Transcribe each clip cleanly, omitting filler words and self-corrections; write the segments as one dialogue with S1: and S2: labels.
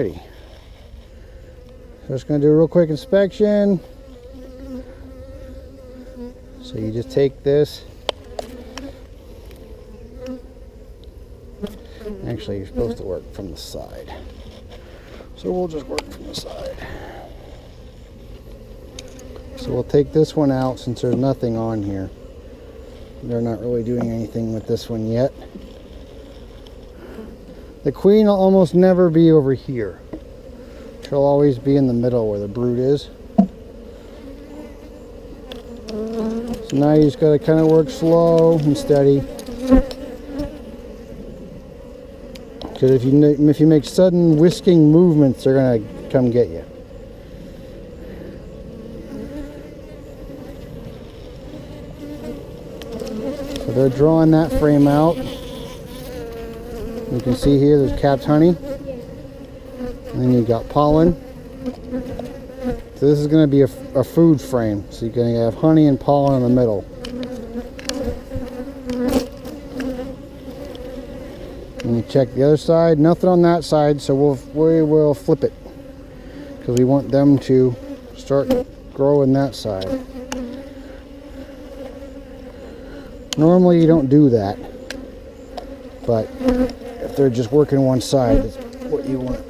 S1: Alrighty. Just going to do a real quick inspection. So you just take this. Actually, you're supposed to work from the side. So we'll just work from the side. So we'll take this one out since there's nothing on here. They're not really doing anything with this one yet. The queen will almost never be over here. She'll always be in the middle where the brood is. So now you just got to kind of work slow and steady. Because if you make sudden whisking movements, they're going to come get you. So they're drawing that frame out. You can see here there's capped honey. And then you got pollen. So this is going to be a food frame. So you're going to have honey and pollen in the middle. And you check the other side. Nothing on that side, so we will flip it. Because we want them to start growing that side. Normally you don't do that. But if they're just working one side, that's what you want.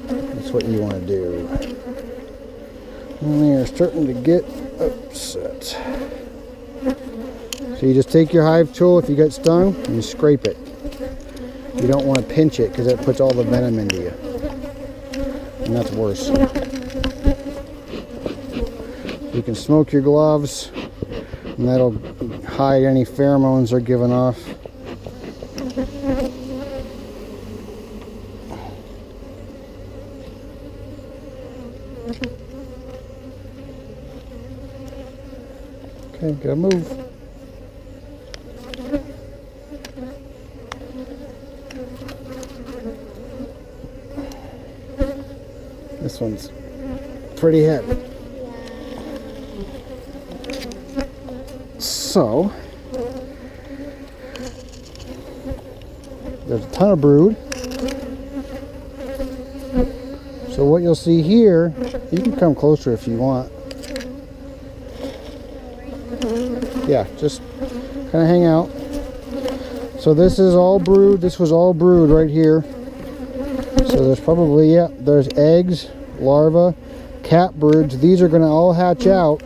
S1: That's what you want to do. And they are starting to get upset. So you just take your hive tool if you get stung and you scrape it. You don't want to pinch it because that puts all the venom into you. And that's worse. You can smoke your gloves and that'll hide any pheromones they're giving off. Okay, gotta move. This one's pretty heavy. So, there's a ton of brood. So what you'll see here, you can come closer if you want. Yeah, just kind of hang out. So this is all brood. This was all brood right here. So there's probably, yeah, there's eggs, larvae, cat broods. These are going to all hatch out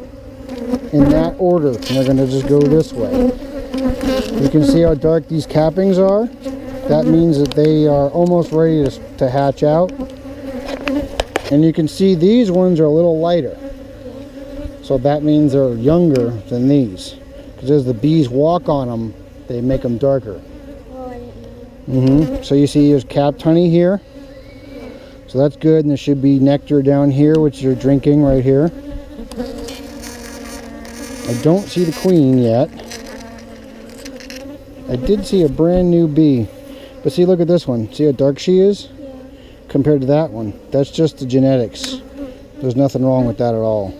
S1: in that order. And they're going to just go this way. You can see how dark these cappings are. That means that they are almost ready to hatch out. And you can see these ones are a little lighter. So that means they're younger than these. Because as the bees walk on them, they make them darker.
S2: Oh, I didn't know.
S1: So you see there's capped honey here. So that's good. And there should be nectar down here, which you're drinking right here. I don't see the queen yet. I did see a brand new bee. But see, look at this one. See how dark she is?
S2: Yeah.
S1: Compared to that one. That's just the genetics. There's nothing wrong with that at all.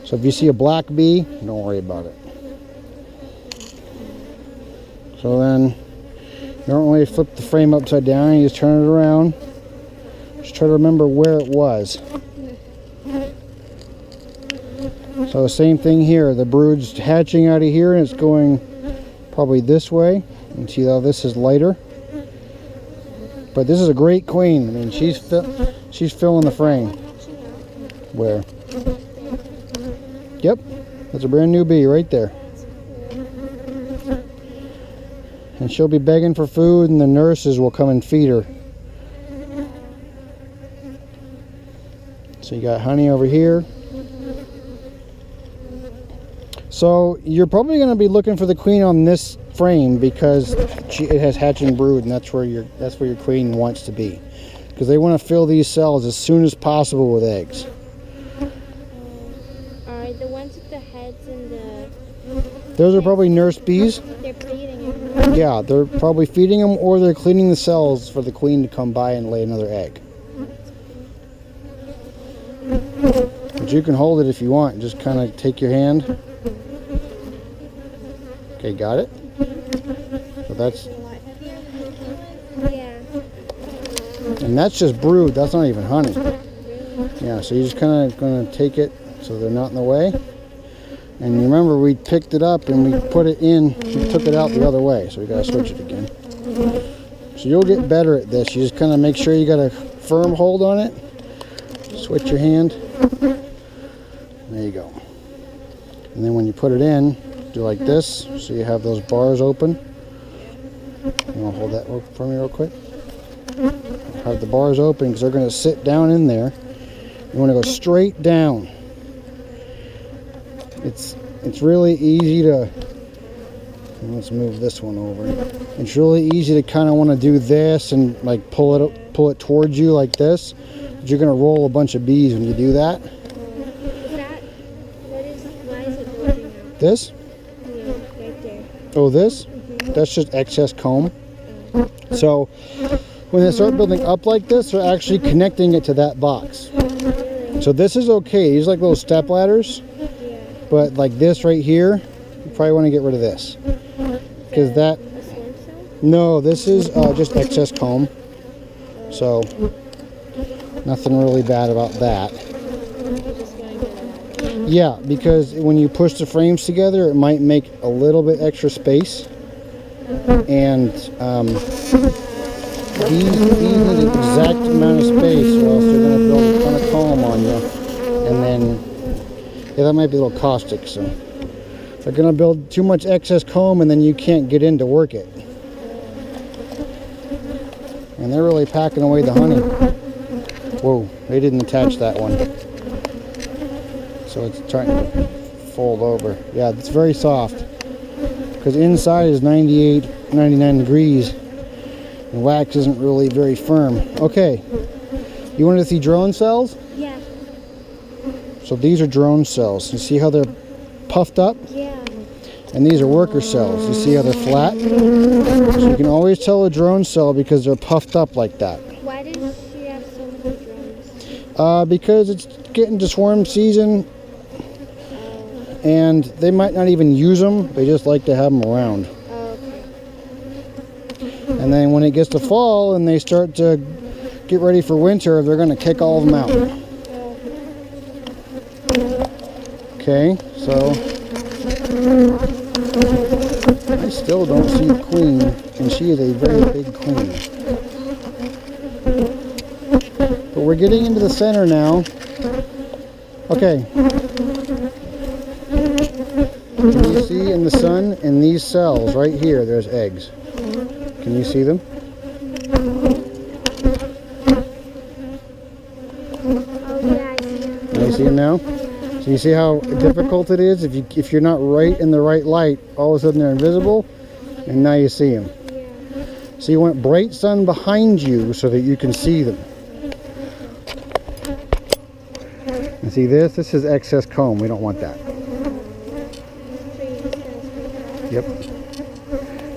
S1: So if you see a black bee, don't worry about it. So then, you don't really flip the frame upside down, you just turn it around. Just try to remember where it was. So the same thing here, the brood's hatching out of here and it's going probably this way. You can see how this is lighter. But this is a great queen. I mean, she's filling the frame. Where? Yep, that's a brand new bee right there. And she'll be begging for food and the nurses will come and feed her. So you got honey over here. So you're probably going to be looking for the queen on this frame because it has hatching brood, and that's where your queen wants to be. Because they want to fill these cells as soon as possible with eggs.
S2: Are the ones with the heads and the...
S1: Those are probably nurse bees.
S2: They're feeding them.
S1: Yeah, they're probably feeding them or they're cleaning the cells for the queen to come by and lay another egg. But you can hold it if you want. Just kind of take your hand. Okay, got it? So that's...
S2: Yeah.
S1: And that's just brood, that's not even honey.
S2: Really?
S1: Yeah, so you're just kind of going to take it so they're not in the way. And you remember we picked it up and we put it in, we took it out the other way, so we got to switch it again. So you'll get better at this. You just kind of make sure you got a firm hold on it. Switch your hand. There you go. And then when you put it in, do like this, so you have those bars open. You want to hold that for me real quick? Have the bars open because they're going to sit down in there. You want to go straight down. It's really easy to, let's move this one over. It's really easy to kind of want to do this and like pull it towards you like this. But you're going to roll a bunch of bees when you do that.
S2: Why is it bulging out?
S1: This?
S2: Yeah, right there.
S1: Oh, this? That's just excess comb. So when they start building up like this, they're actually connecting it to that box. So this is okay. These are like little step ladders.
S2: Yeah.
S1: But like this right here, you probably want to get rid of this. Because that...
S2: A stem cell?
S1: No, this is just excess comb. So nothing really bad about that.
S2: You just want to get it out.
S1: Yeah, because when you push the frames together, it might make a little bit extra space. And these need an exact amount of space, or else they're going to build a ton of comb on you. And then, yeah, that might be a little caustic. So they're going to build too much excess comb, and then you can't get in to work it. And they're really packing away the honey. Whoa, they didn't attach that one. So it's trying to fold over. Yeah, it's very soft. Because inside is 98, 99 degrees. And wax isn't really very firm. Okay. You wanted to see drone cells?
S2: Yeah.
S1: So these are drone cells. You see how they're puffed up?
S2: Yeah.
S1: And these are worker cells. You see how they're flat? So you can always tell a drone cell because they're puffed up like that.
S2: Why does she have so many drones?
S1: Because it's getting to swarm season. And they might not even use them. They just like to have them around.
S2: Oh, okay.
S1: And then when it gets to fall and they start to get ready for winter, they're going to kick all of them out. Okay, so I still don't see the queen, and she is a very big queen. But we're getting into the center now. Okay. Can you see in the sun, in these cells right here, there's eggs. Can you see them?
S2: Oh, yeah, I see them.
S1: Can you see them now? So you see how difficult it is? If you're not right in the right light, all of a sudden they're invisible, and now you see them.
S2: Yeah.
S1: So you want bright sun behind you so that you can see them. And see this? This is excess comb. We don't want that. Yep.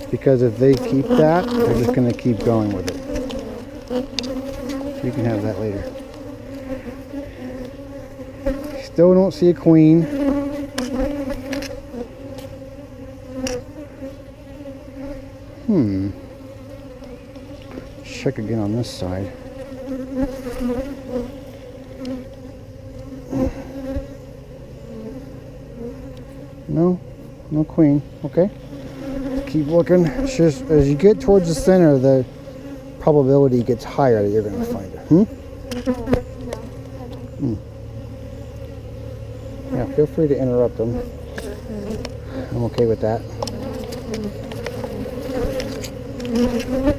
S1: Because if they keep that, they're just going to keep going with it. You can have that later. Still don't see a queen. Check again on this side. No queen. Okay. Keep looking. It's just as you get towards the center, the probability gets higher that you're going to find her. Yeah, feel free to interrupt them. I'm okay with that.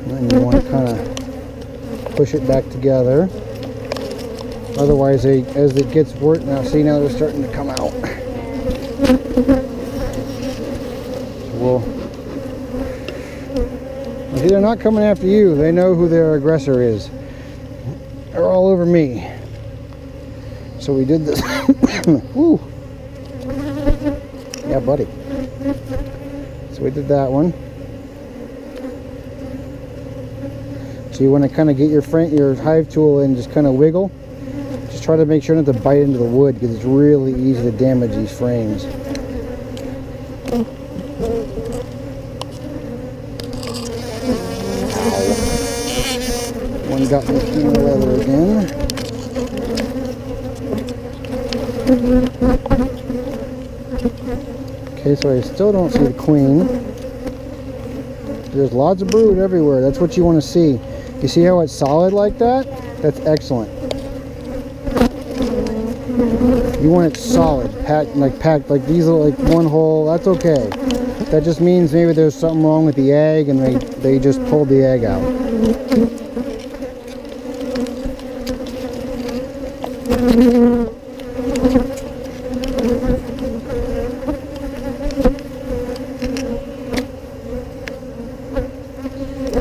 S1: And you want to kind of push it back together. Otherwise, as it gets worked, now see, now they're starting to come out. Well, see, they're not coming after you. They know who their aggressor is. They're all over me. So we did this. Woo. Yeah, buddy. So we did that one. So you want to kind of get your hive tool and just kind of wiggle. Just try to make sure not to bite into the wood because it's really easy to damage these frames. One got me in the leather again. Okay, so I still don't see the queen. There's lots of brood everywhere. That's what you want to see. You see how it's solid like that? That's excellent. You want it solid, packed like these little, like one hole. That's okay. That just means maybe there's something wrong with the egg and they just pulled the egg out.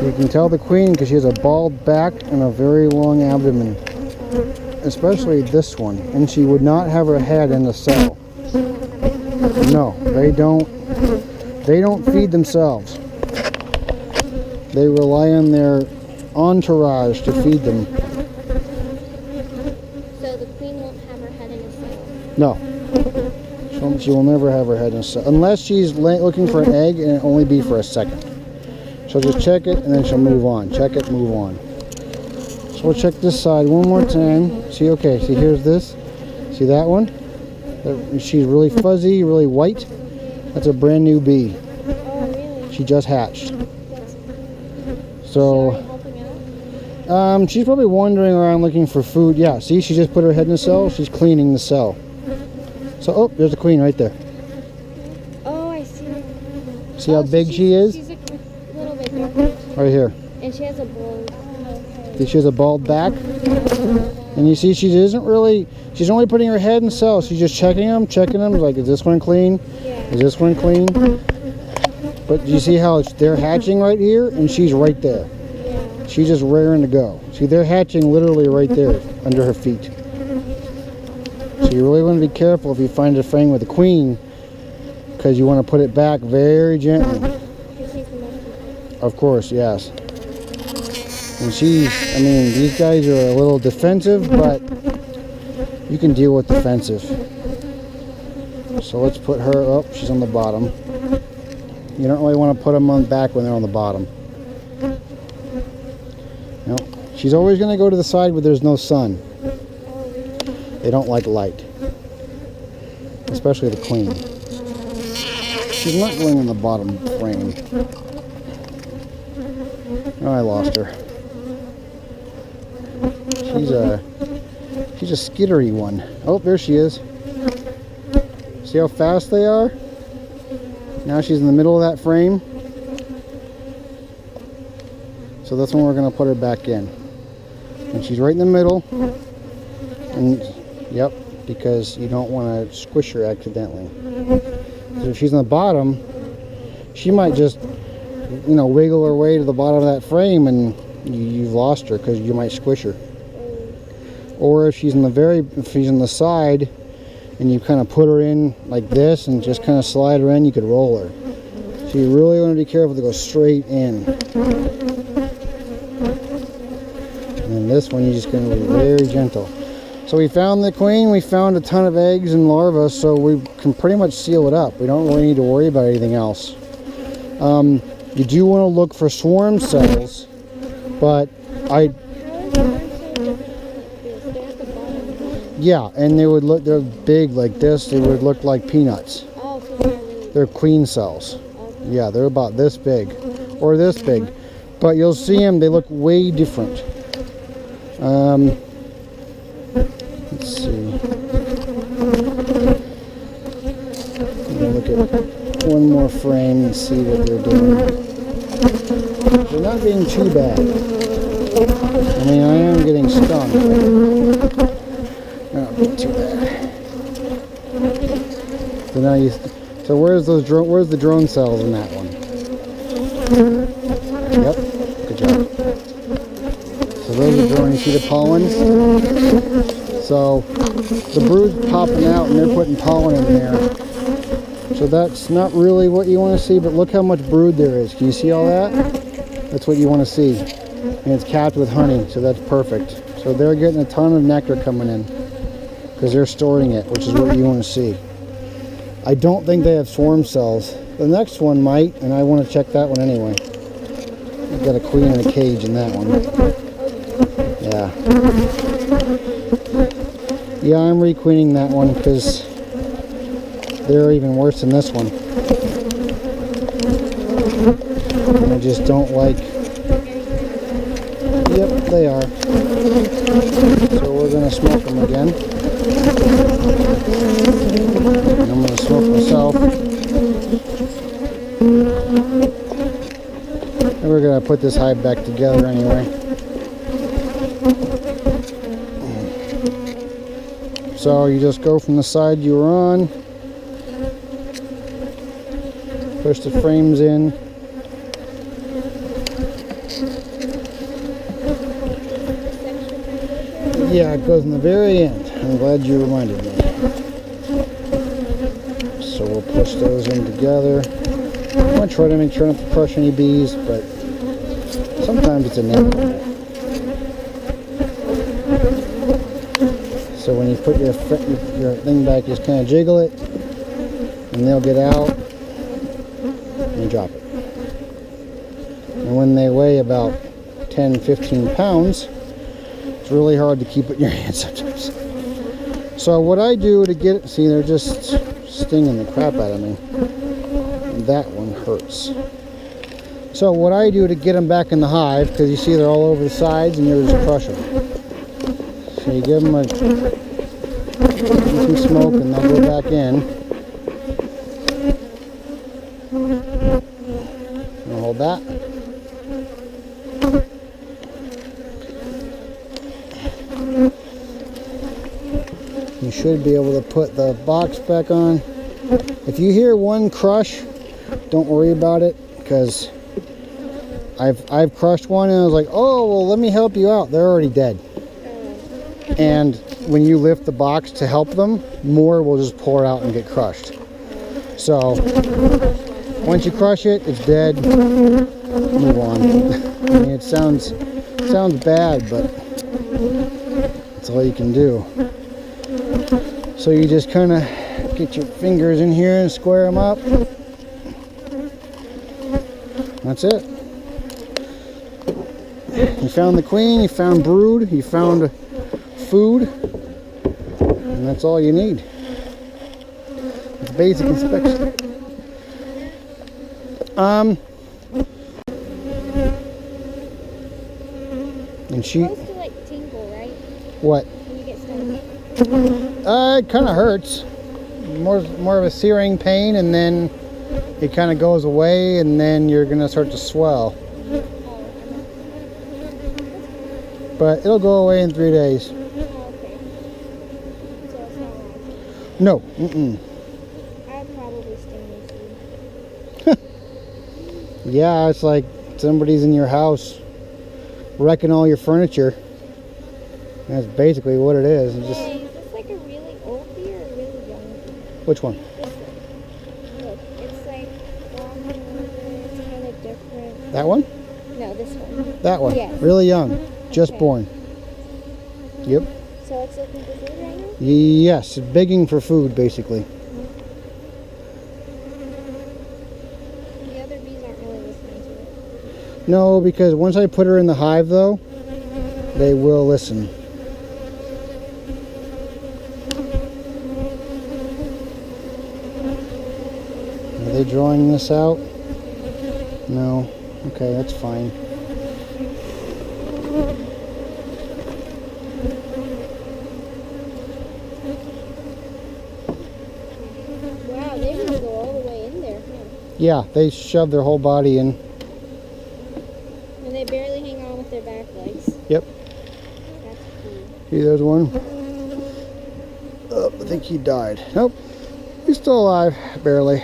S1: You can tell the queen because she has a bald back and a very long abdomen, especially this one, and she would not have her head in the cell. No, they don't feed themselves. They rely on their entourage to feed them.
S2: So the queen won't have her head in a cell?
S1: No. She will never have her head in a cell. Unless she's looking for an egg and it'll only be for a second. She'll just check it and then she'll move on. Check it, move on. So we'll check this side one more time. See, okay, see here's this. See that one? She's really fuzzy, really white. That's a brand new bee.
S2: Oh, really?
S1: She just hatched.
S2: So,
S1: she's probably wandering around looking for food. Yeah, see, she just put her head in the cell. She's cleaning the cell. So, oh, there's the queen right there.
S2: Oh, I see.
S1: See how big she is?
S2: She's a little bit darker.
S1: Right here.
S2: And she has a bald.
S1: See, she has a bald back. And you see, she's only putting her head in the cell. She's just checking them. Like, is this one clean?
S2: Yeah.
S1: Is this one clean? But you see how they're hatching right here, and she's right there.
S2: Yeah.
S1: She's just raring to go. See, they're hatching literally right there under her feet. So you really want to be careful if you find a frame with a queen, because you want to put it back very gently. Of course, yes. And I mean, these guys are a little defensive, but you can deal with defensive. So let's put her up. She's on the bottom. You don't really want to put them on back when they're on the bottom. No, she's always going to go to the side where there's no sun. They don't like light, especially the queen. She's not going in the bottom frame. Oh, I lost her. She's a skittery one. Oh, there she is. See how fast they are? Now she's in the middle of that frame. So that's when we're going to put her back in. And she's right in the middle. And yep, because you don't want to squish her accidentally. So if she's on the bottom, she might just, wiggle her way to the bottom of that frame and you've lost her because you might squish her. Or if she's on the side and you kind of put her in like this and just kind of slide her in, you could roll her. So you really want to be careful to go straight in. And then this one, you're just going to be very gentle. So we found the queen, we found a ton of eggs and larvae, so we can pretty much seal it up. We don't really need to worry about anything else. You do want to look for swarm cells, but yeah, and they're big like this, they would look like peanuts.
S2: Oh, so
S1: they're queen cells. Okay. Yeah, they're about this big, or this big. But you'll see them, they look way different. Let's see. I'm gonna look at one more frame and see what they're doing. They're not being too bad. I mean, I am getting stung. Not being too bad. So now so where's the drone cells in that one? Yep, good job. So those are drone. You see the pollens? So the brood's popping out and they're putting pollen in there. So that's not really what you want to see, but look how much brood there is. Can you see all that? That's what you want to see. And it's capped with honey, so that's perfect. So they're getting a ton of nectar coming in because they're storing it, which is what you want to see. I don't think they have swarm cells. The next one might, and I want to check that one anyway. I've got a queen in a cage in that one. Yeah. Yeah, I'm requeening that one because they're even worse than this one. I just don't like. Yep, they are. So we're gonna smoke them again. And I'm gonna smoke myself. And we're gonna put this hive back together anyway. So you just go from the side you were on, push the frames in. Yeah, it goes in the very end. I'm glad you reminded me. So we'll push those in together. I'm going to try to make sure not to crush any bees, but sometimes it's inevitable. So when you put your thing back, just kind of jiggle it, and they'll get out, and you drop it. And when they weigh about 10-15 pounds, it's really hard to keep it in your hand sometimes. So what I do to get it, see, they're just stinging the crap out of me. And that one hurts. So what I do to get them back in the hive, because you see they're all over the sides and you just crush them. So you give them some smoke and they'll go back in. I'll hold that. You should be able to put the box back on. If you hear one crush, don't worry about it, because I've crushed one and I was like, oh, well, let me help you out. They're already dead. And when you lift the box to help them, more will just pour out and get crushed. So once you crush it, it's dead. Move on. I mean, it sounds bad, but that's all you can do. So you just kind of get your fingers in here and square them up. That's it. You found the queen, you found brood, you found food, and that's all you need. It's basic inspection. And she.
S2: It's supposed to like tingle, right?
S1: What?
S2: When you get stung.
S1: It kind of hurts. More of a searing pain, and then it kind of goes away, and then you're gonna start to swell. But it'll go away in 3 days.
S2: Oh, okay. So it's not like.
S1: No.
S2: I'd probably sting you too.
S1: Yeah, it's like somebody's in your house wrecking all your furniture. That's basically what it is. It's just.
S2: Is this like a really old bee or a really young bee?
S1: Which one?
S2: This one. Look, it's like long, it's kind of different.
S1: That one?
S2: No, this one.
S1: That one.
S2: Yes.
S1: Really young. Just
S2: Okay.
S1: born. Yep.
S2: So it's looking for food right now?
S1: Yes, begging for food, basically.
S2: The other bees aren't really listening to it.
S1: No, because once I put her in the hive, though, they will listen. Are they drawing this out? No. Okay, that's fine.
S2: Wow, they really go all the way in there, huh?
S1: Yeah, they shove their whole body in.
S2: And they barely hang on with their back legs.
S1: Yep.
S2: That's cool.
S1: See, there's one. Oh, I think he died. Nope. He's still alive, barely.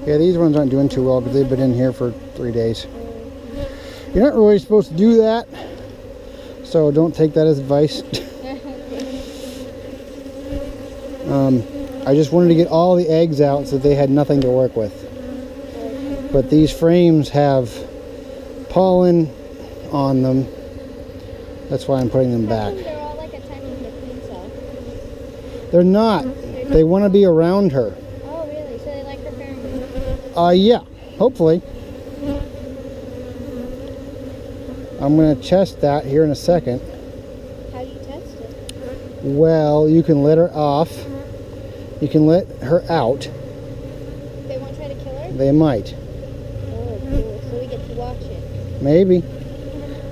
S1: Yeah, these ones aren't doing too well because they've been in here for 3 days. You're not really supposed to do that, so don't take that as advice. I just wanted to get all the eggs out so they had nothing to work with. But these frames have pollen on them. That's why I'm putting them back.
S2: They're all like a tiny queen cell.
S1: They're not. They want to be around her.
S2: Oh, really? So they like her pheromone?
S1: Yeah, hopefully. I'm going to test that here in a second.
S2: How do you test it?
S1: Well, you can let her off. You can let her out.
S2: They won't try to kill her?
S1: They might.
S2: Oh, cool. So we get to watch it.
S1: Maybe.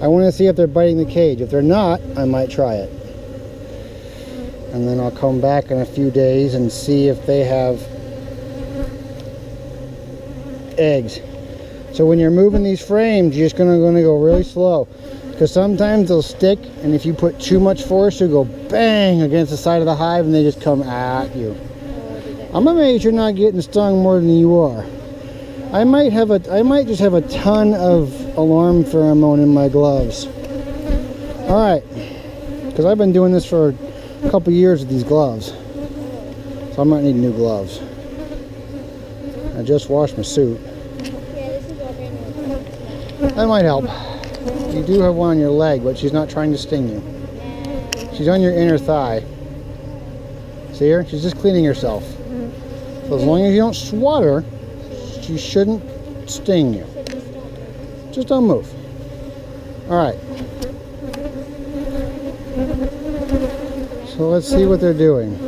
S1: I want to see if they're biting the cage. If they're not, I might try it. And then I'll come back in a few days and see if they have eggs. So when you're moving these frames, you're just going to go really slow. Because sometimes they'll stick, and if you put too much force, you'll go bang against the side of the hive and they just come at you. I'm amazed you're not getting stung more than you are. I might just have a ton of alarm pheromone in my gloves. Alright. Because I've been doing this for a couple years with these gloves. So I might need new gloves. I just washed my suit. That might help. You do have one on your leg, but she's not trying to sting you. She's on your inner thigh. See her? She's just cleaning herself. So as long as you don't swat her, she shouldn't sting you. Just don't move. Alright. So let's see what they're doing.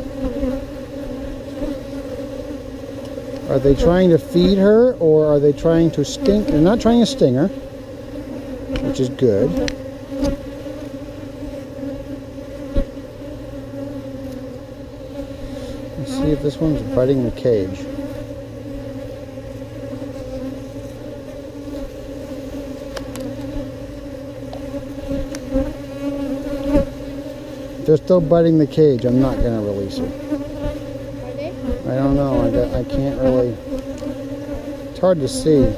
S1: Are they trying to feed her, or are they trying to sting? They're not trying to sting her, which is good. Let's see if this one's biting the cage. If they're still biting the cage, I'm not going to release her.
S2: Are they?
S1: I don't know. I can't really. It's hard to see.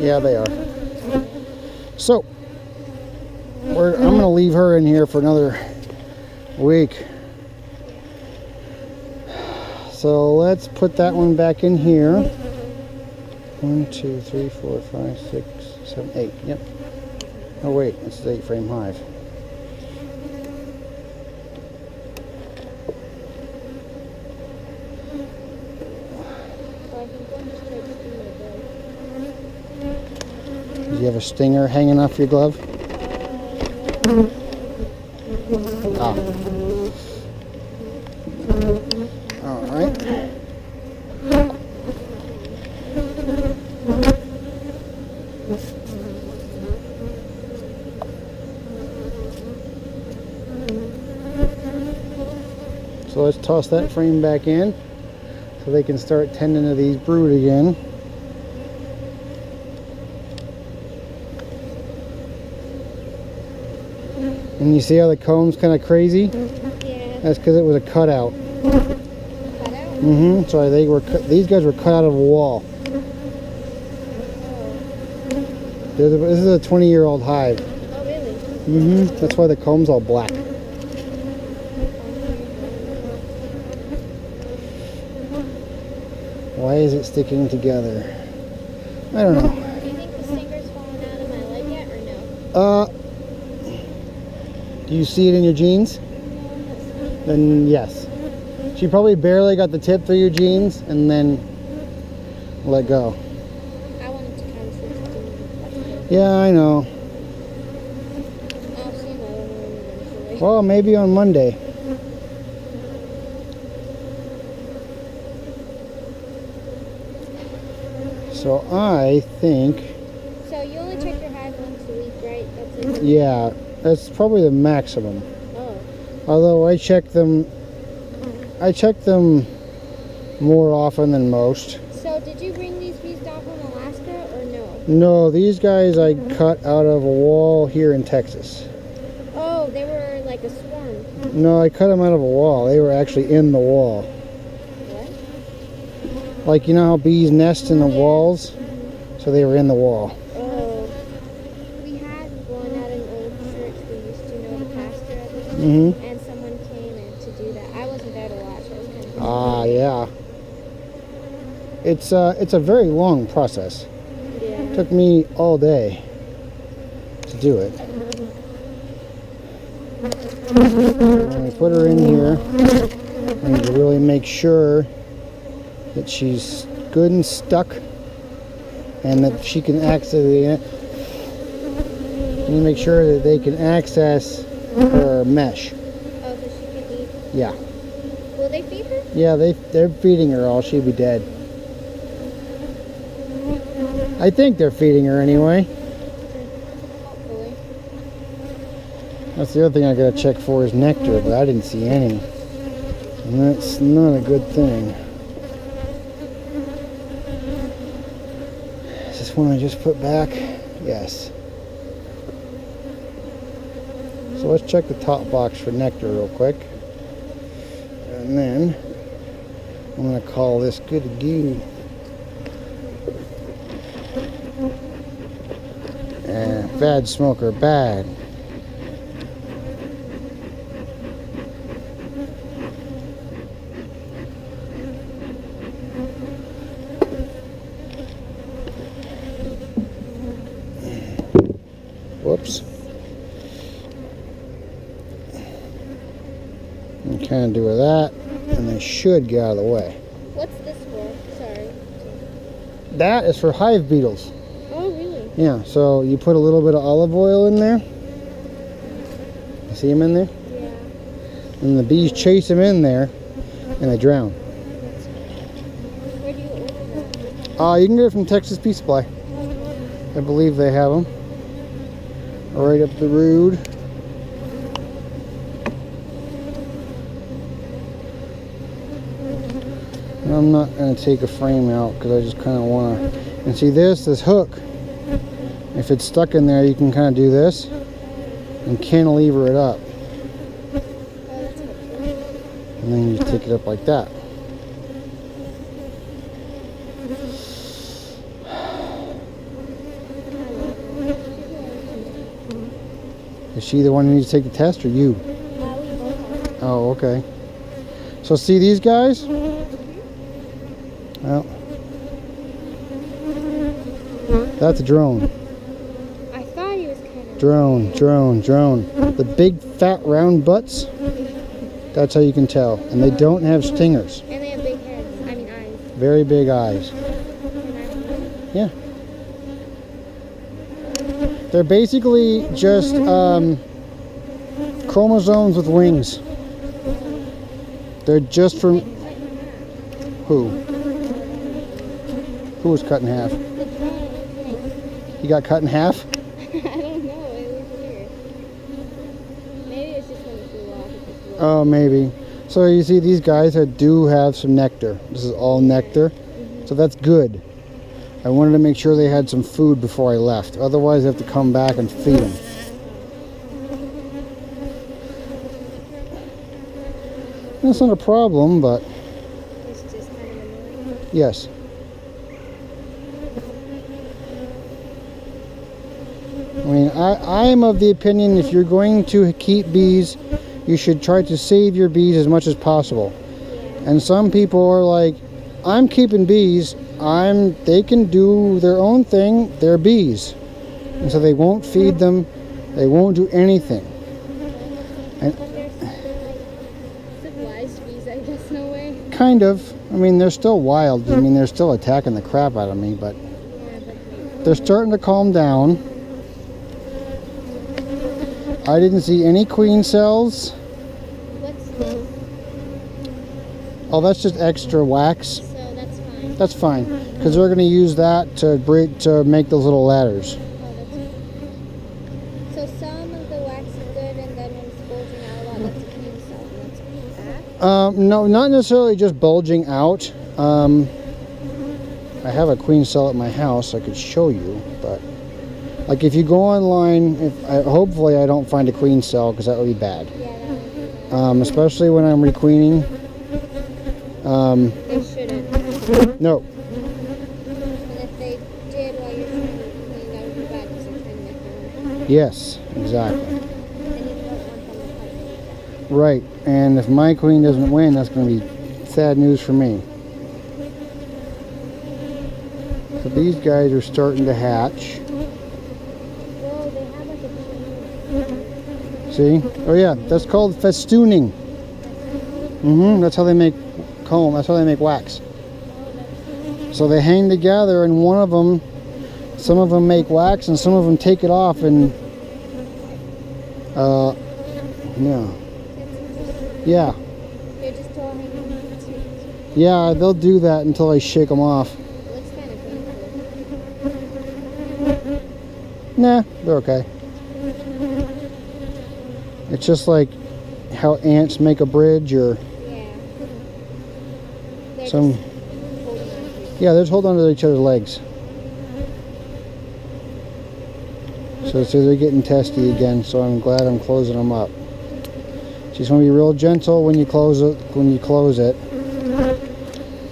S1: Yeah, they are. So, I'm going to leave her in here for another week. So let's put that one back in here. 1, 2, 3, 4, 5, 6, 7, 8. Yep. Oh wait, it's the 8-frame hive. Do you have a stinger hanging off your glove? Ah. All right. So let's toss that frame back in so they can start tending to these brood again. And you see how the comb's kind of crazy?
S2: Yeah.
S1: That's because it was a cutout.
S2: Cutout?
S1: So these guys were cut out of a wall. This is a 20-year-old hive.
S2: Oh, really?
S1: That's why the comb's all black. Why is it sticking together? I don't know.
S2: Do you think the stinger's fallen out of my leg yet, or no?
S1: Do you see it in your jeans? Then yes. She probably barely got the tip through your jeans and then let go.
S2: I wanted to kind of see if
S1: Yeah, I know.
S2: I'll see another one eventually.
S1: Well, maybe on Monday. So I think...
S2: So you only check your hive once a week, right? That's it?
S1: Yeah, that's probably the maximum.
S2: Oh.
S1: Although I check them more often than most.
S2: So did you bring these bees down from Alaska, or no?
S1: No, these guys I cut out of a wall here in Texas.
S2: Oh, they were like a swarm.
S1: No, I cut them out of a wall. They were actually in the wall.
S2: What?
S1: Like, you know how bees nest in the walls? So they were in the wall.
S2: Oh. We had one at an old church we used to know the pastor of, and someone came in to do that. I wasn't there to watch. I was kind of
S1: Ah, yeah. It's a very long process.
S2: Yeah.
S1: It took me all day to do it. When we put her in here, I need to really make sure that she's good and stuck. and that she can access the. You make sure that they can access her mesh.
S2: Oh, so she can eat.
S1: Yeah.
S2: Will they feed her?
S1: Yeah, they're feeding her all. She'd be dead. I think they're feeding her anyway.
S2: Hopefully.
S1: That's the other thing I gotta check for is nectar, but I didn't see any. And that's not a good thing. Is this one I just put back? Yes. So let's check the top box for nectar real quick. And then I'm gonna call this good again. And bad smoker, bad. Whoops. And kind of do with that, and they should get out of the way.
S2: What's this for? Sorry.
S1: That is for hive beetles.
S2: Oh, really?
S1: Yeah, so you put a little bit of olive oil in there. You see them in there?
S2: Yeah.
S1: And the bees chase them in there, and they drown.
S2: Where do you order them?
S1: You can get it from Texas Bee Supply. I believe they have them. Right up the road. I'm not going to take a frame out because I just kind of want to. And see this hook. If it's stuck in there, you can kind of do this and cantilever it up.
S2: Oh, that's helpful.
S1: And then you just take it up like that. Is she the one who needs to take the test, or you? Oh, okay. So see these guys? Well, that's a drone.
S2: I thought he was kind of...
S1: Drone. The big fat round butts, that's how you can tell. And they don't have stingers.
S2: And they have big heads. I mean, eyes.
S1: Very big eyes. Yeah. They're basically just chromosomes with wings. They're just from... Who? Who was cut in half? He got cut in half?
S2: I don't know. It was weird. Maybe it's just when it flew off. It just blew off.
S1: Oh, maybe. So you see these guys do have some nectar. This is all nectar. So that's good. I wanted to make sure they had some food before I left. Otherwise, I have to come back and feed them. That's not a problem, but...
S2: It's just kind of annoying.
S1: Yes. I mean, I am of the opinion if you're going to keep bees, you should try to save your bees as much as possible. And some people are like, I'm keeping bees, they can do their own thing, they're bees. And so they won't feed them, they won't do anything. And
S2: civilized bees, I guess, no way.
S1: kind of. I mean, they're still wild. I mean, they're still attacking the crap out of me, but they're starting to calm down. I didn't see any queen cells.
S2: What's this?
S1: Oh, that's just extra wax.
S2: So that's fine.
S1: That's fine, because we're going to use that to make those little ladders.
S2: Oh, that's fine. So some of the wax is good, and then when it's bulging out a lot, that's a queen cell, and that's bad?
S1: No, not necessarily just bulging out. I have a queen cell at my house I could show you, but like if you go online, hopefully I don't find a queen cell, because that would be bad.
S2: Yeah, that would be bad.
S1: Especially when I'm requeening.
S2: They shouldn't.
S1: No.
S2: And if they did while you're trying to clean, that would be bad because they're trying to make their own.
S1: Yes, exactly.
S2: And you don't want them to fight.
S1: Right, and if my queen doesn't win, that's going to be sad news for me. So these guys are starting to hatch.
S2: Well, they have like a
S1: See? Oh yeah, that's called festooning. That's how they make comb. That's how they make wax. So they hang together, and one of them Some of them make wax and some of them take it off and yeah. Yeah.
S2: They're just all hanging on.
S1: Yeah, they'll do that until I shake them off.
S2: It looks kind of painful.
S1: Nah, they're okay. It's just like how ants make a bridge or
S2: Yeah. They're
S1: some.
S2: just holding on to
S1: Yeah, they're just holding onto each other's legs. So they're getting testy again, so I'm glad I'm closing them up. Just want to be real gentle when you close it.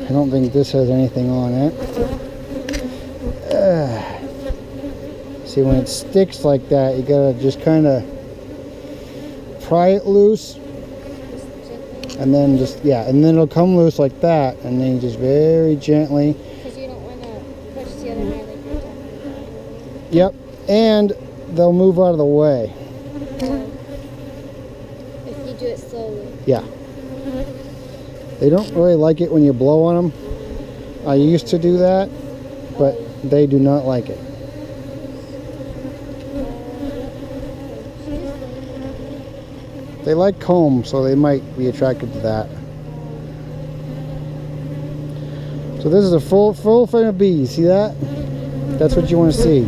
S1: I don't think this has anything on it. See, when it sticks like that, you gotta just kind of pry it loose, and then and then it'll come loose like that, and then you just very gently.
S2: because you don't want to push the other hive like you're talking about.
S1: Yep, and they'll move out of the way.
S2: If you do it slowly.
S1: Yeah. They don't really like it when you blow on them. I used to do that, but they do not like it. They like comb, so they might be attracted to that. So this is a full frame of bees. See that? That's what you want to see.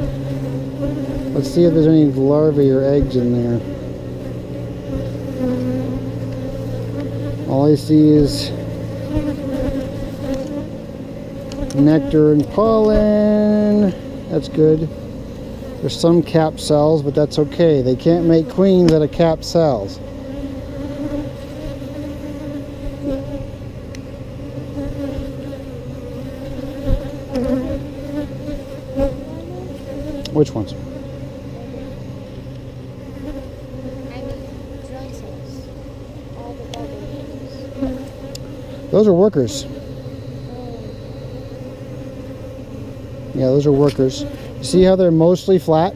S1: Let's see if there's any larvae or eggs in there. All I see is nectar and pollen. That's good. There's some capped cells, but that's okay. They can't make queens out of capped cells. Which ones?
S2: I mean, drone cells. All the bubbles.
S1: Those are workers. Yeah, those are workers. You see how they're mostly flat?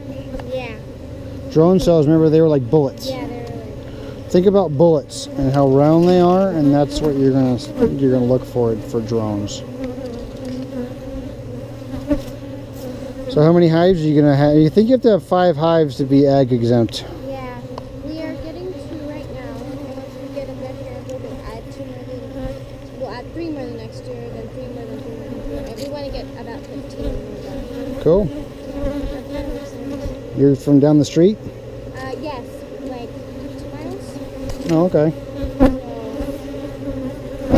S2: Yeah.
S1: Drone cells, remember, they were like bullets.
S2: Yeah, they're like.
S1: Think about bullets and how round they are, and that's what you're gonna look for drones. So how many hives are you gonna have? You think you have to have 5 hives to be egg exempt?
S2: Yeah. We are getting 2 right now. And once we get a good handful, we'll add 2 more. We'll add 3 more the next year, then 3 more, then 3 more, then 3 more. And we want to get about 15 when we're done.
S1: Cool.
S2: I'm kind of excited.
S1: You're from down the street?
S2: Yes. Like 2 miles.
S1: Oh, okay.
S2: So,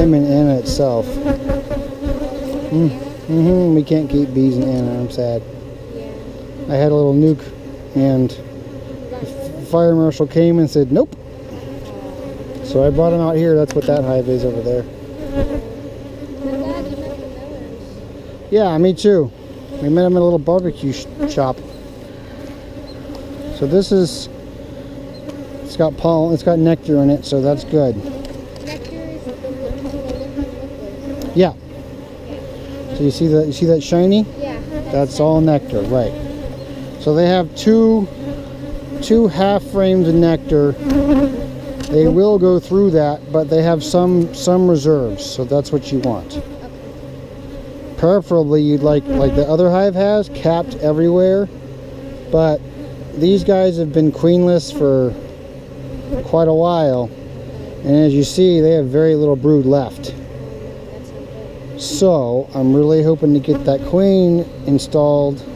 S1: I'm in Anna itself. We can't keep bees in Anna. I'm sad.
S2: yeah.
S1: I had a little nuke, and the fire marshal came and said, nope. So I brought him out here. That's what that hive is over there.
S2: I'm glad you met the Millers.
S1: Yeah, me too. We met him at a little barbecue shop. So this is, it's got pollen, it's got nectar in it, so that's good.
S2: Nectar is the liquid.
S1: Yeah. So you see that shiny?
S2: Yeah.
S1: That's all nectar, right. So they have two half frames of nectar. They will go through that, but they have some reserves, so that's what you want.
S2: Okay.
S1: Preferably you'd like the other hive has, capped everywhere, but these guys have been queenless for quite a while, and as you see, they have very little brood left.
S2: That's not good.
S1: So I'm really hoping to get that queen installed.
S2: So she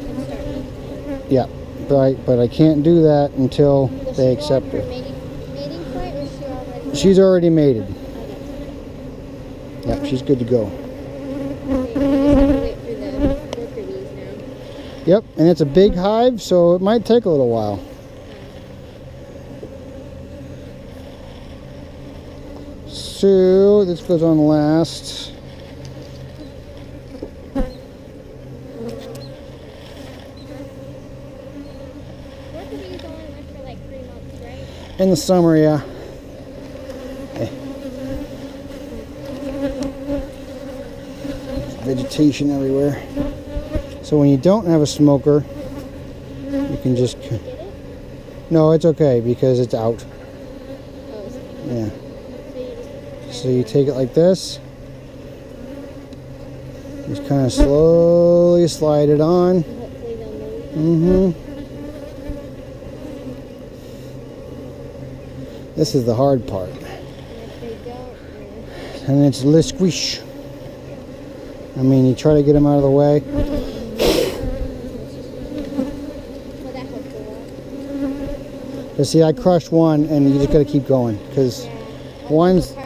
S2: can start.
S1: Yeah, but I can't do that until
S2: Will
S1: they
S2: she go
S1: accept
S2: on her
S1: her.
S2: mating flight, or is she already?
S1: She's already mated.
S2: Okay.
S1: Yeah, she's good to go.
S2: Okay, we just have to wait for the worker bees now.
S1: Yep, and it's a big hive, so it might take a little while. So this goes on last.
S2: Worker bees only live for like 3 months, right?
S1: In the summer, yeah. Vegetation everywhere. So when you don't have a smoker, you can just...
S2: Get it?
S1: No, it's okay because it's out.
S2: Oh, so
S1: Yeah.
S2: you just.
S1: So you take it like this. Just kind of slowly slide it on.
S2: Hope
S1: This is the hard part.
S2: And if they don't,
S1: And it's le squish. I mean, you try to get them out of the way.
S2: well, that helped a lot.
S1: But see, I crushed one, and you just got to keep going because
S2: Yeah.
S1: one's